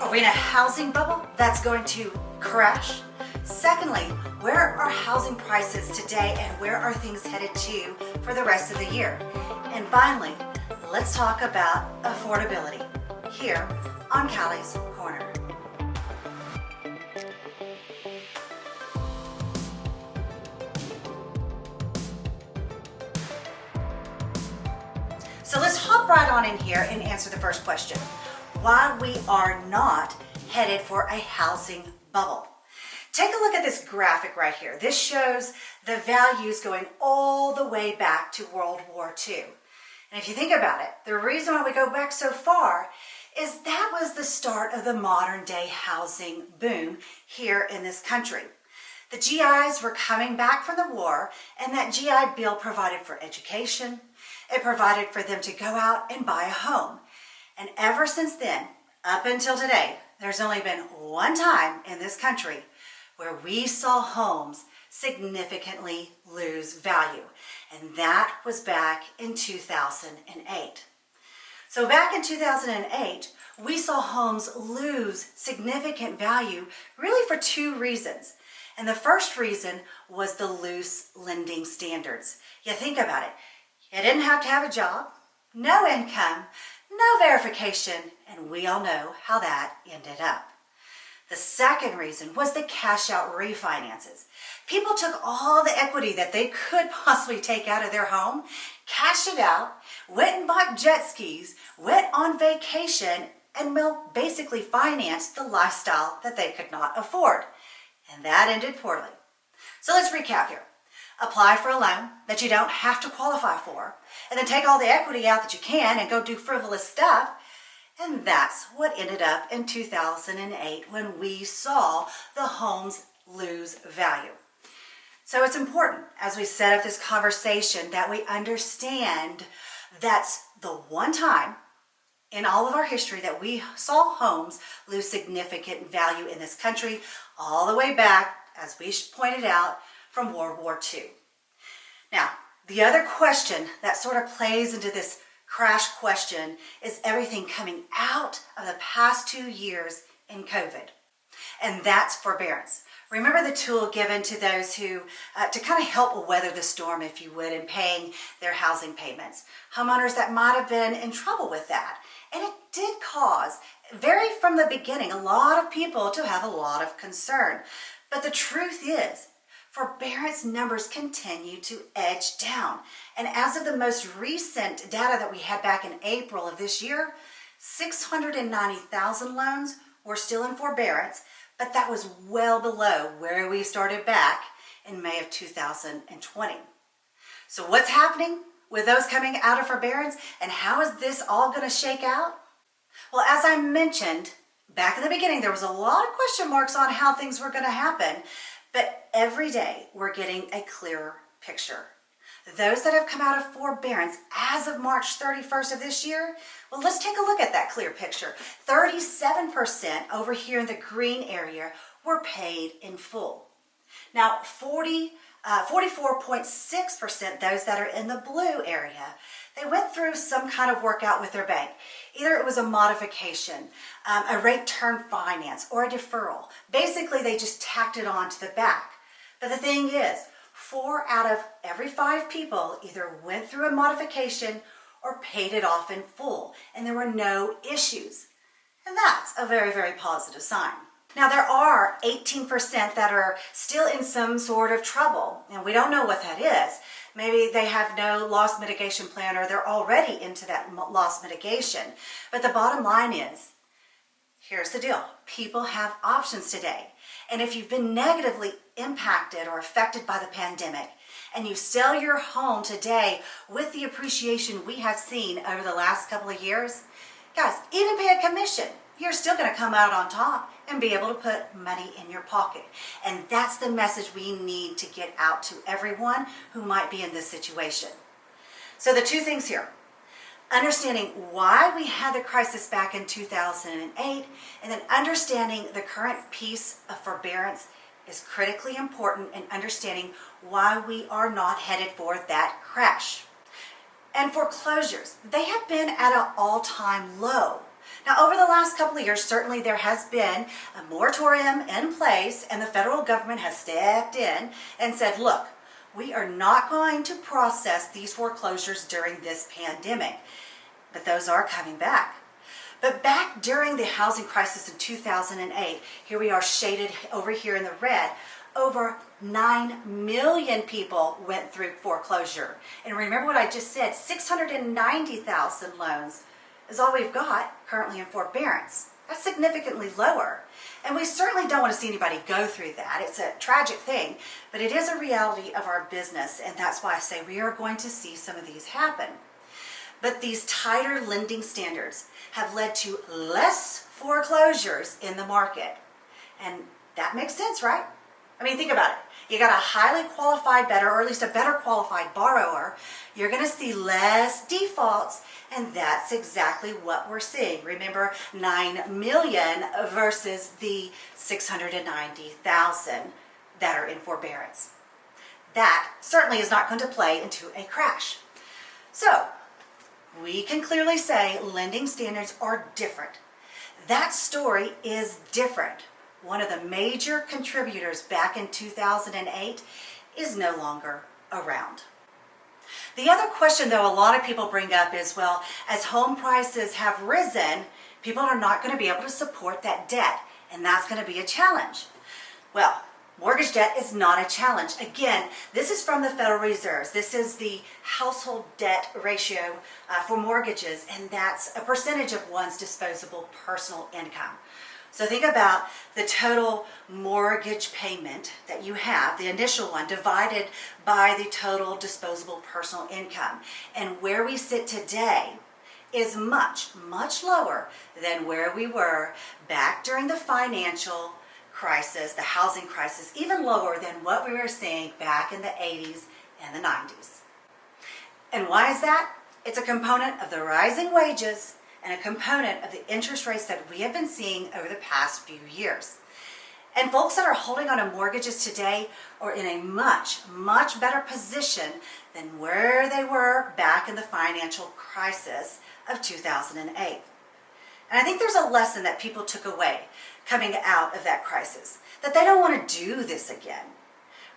Are we in a housing bubble that's going to crash? Secondly, where are housing prices today and where are things headed to for the rest of the year? And finally, let's talk about affordability here on Callie's Corner. So let's hop right on in here and answer the first question. Why we are not headed for a housing bubble. Take a look at this graphic right here. This shows the values going all the way back to World War II. And if you think about it, the reason why we go back so far is that was the start of the modern day housing boom here in this country. The GIs were coming back from the war, and that GI Bill provided for education. It provided for them to go out and buy a home. And ever since then, up until today, there's only been one time in this country where we saw homes significantly lose value. And that was back in 2008. So back in 2008, we saw homes lose significant value really for two reasons. And the first reason was the loose lending standards. You think about it. You didn't have to have a job, no income, no verification, and we all know how that ended up. The second reason was the cash out refinances. People took all the equity that they could possibly take out of their home, cashed it out, went and bought jet skis, went on vacation, and basically financed the lifestyle that they could not afford. And that ended poorly. So let's recap here. Apply for a loan that you don't have to qualify for, and then take all the equity out that you can and go do frivolous stuff. And that's what ended up in 2008 when we saw the homes lose value. So it's important as we set up this conversation that we understand that's the one time in all of our history that we saw homes lose significant value in this country, all the way back, as we pointed out, from World War II. Now, the other question that sort of plays into this crash question is everything coming out of the past 2 years in COVID. And that's forbearance. Remember the tool given to those who, to kind of help weather the storm, if you would, in paying their housing payments. Homeowners that might have been in trouble with that. And it did cause, very from the beginning, a lot of people to have a lot of concern. But the truth is, forbearance numbers continue to edge down. And as of the most recent data that we had back in April of this year, 690,000 loans were still in forbearance, but that was well below where we started back in May of 2020. So what's happening with those coming out of forbearance, and how is this all going to shake out? Well, as I mentioned back in the beginning, there was a lot of question marks on how things were going to happen. But every day we're getting a clearer picture. Those that have come out of forbearance as of March 31st of this year, well, let's take a look at that clear picture. 37% over here in the green area were paid in full. Now, 44.6%, those that are in the blue area, they went through some kind of workout with their bank. Either it was a modification, a rate term finance, or a deferral. Basically, they just tacked it on to the back. But the thing is, 4 out of every 5 people either went through a modification or paid it off in full, and there were no issues. And that's a very, very positive sign. Now, there are 18% that are still in some sort of trouble, and we don't know what that is. Maybe they have no loss mitigation plan, or they're already into that loss mitigation. But the bottom line is, here's the deal. People have options today. And if you've been negatively impacted or affected by the pandemic, and you sell your home today with the appreciation we have seen over the last couple of years, guys, even pay a commission, you're still going to come out on top and be able to put money in your pocket. And that's the message we need to get out to everyone who might be in this situation. So the two things here, understanding why we had the crisis back in 2008, and then understanding the current piece of forbearance is critically important in understanding why we are not headed for that crash. And foreclosures, they have been at an all-time low. Now, over the last couple of years, certainly there has been a moratorium in place, and the federal government has stepped in and said, look, we are not going to process these foreclosures during this pandemic. But those are coming back. But back during the housing crisis in 2008, here we are shaded over here in the red, over 9 million people went through foreclosure. And remember what I just said, 690,000 loans is all we've got currently in forbearance. That's significantly lower. And we certainly don't want to see anybody go through that. It's a tragic thing, but it is a reality of our business, and that's why I say we are going to see some of these happen. But these tighter lending standards have led to less foreclosures in the market. And that makes sense, right? I mean, think about it. You got a highly qualified bidder, or at least a better qualified borrower. You're going to see less defaults, and that's exactly what we're seeing. Remember, 9 million versus the 690,000 that are in forbearance. That certainly is not going to play into a crash. So, we can clearly say lending standards are different. That story is different. One of the major contributors back in 2008 is no longer around. The other question, though, a lot of people bring up is, well, as home prices have risen, people are not going to be able to support that debt, and that's going to be a challenge. Well, mortgage debt is not a challenge. Again, this is from the Federal Reserve. This is the household debt ratio for mortgages, and that's a percentage of one's disposable personal income. So think about the total mortgage payment that you have, the initial one, divided by the total disposable personal income. And where we sit today is much, much lower than where we were back during the financial crisis, the housing crisis, even lower than what we were seeing back in the 80s and the 90s. And why is that? It's a component of the rising wages and a component of the interest rates that we have been seeing over the past few years. And folks that are holding on to mortgages today are in a much, much better position than where they were back in the financial crisis of 2008. And I think there's a lesson that people took away coming out of that crisis, that they don't want to do this again.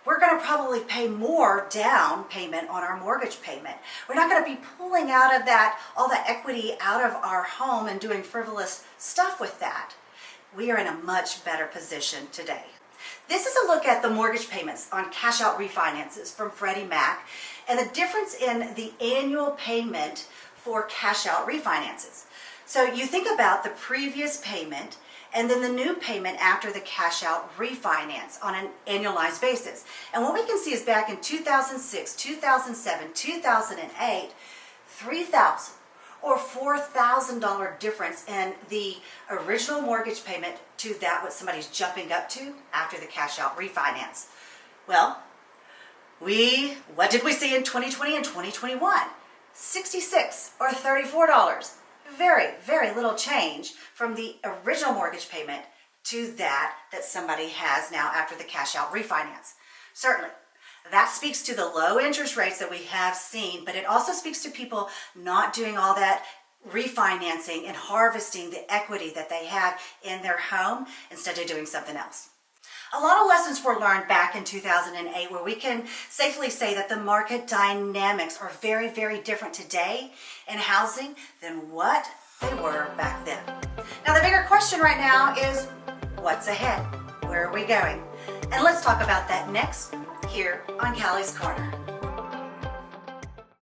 We're going to probably pay more down payment on our mortgage payment. We're not going to be pulling out of that, all the equity out of our home and doing frivolous stuff with that. We are in a much better position today. This is a look at the mortgage payments on cash out refinances from Freddie Mac and the difference in the annual payment for cash out refinances. So you think about the previous payment and then the new payment after the cash out refinance on an annualized basis. And what we can see is back in 2006, 2007, 2008, $3,000 or $4,000 difference in the original mortgage payment to that what somebody's jumping up to after the cash out refinance. Well, what did we see in 2020 and 2021? $66 or $34. Very, very little change from the original mortgage payment to that somebody has now after the cash out refinance. Certainly, that speaks to the low interest rates that we have seen, but it also speaks to people not doing all that refinancing and harvesting the equity that they have in their home instead of doing something else. A lot of lessons were learned back in 2008 where we can safely say that the market dynamics are very, very different today in housing than what they were back then. Now the bigger question right now is, what's ahead? Where are we going? And let's talk about that next here on Callie's Corner.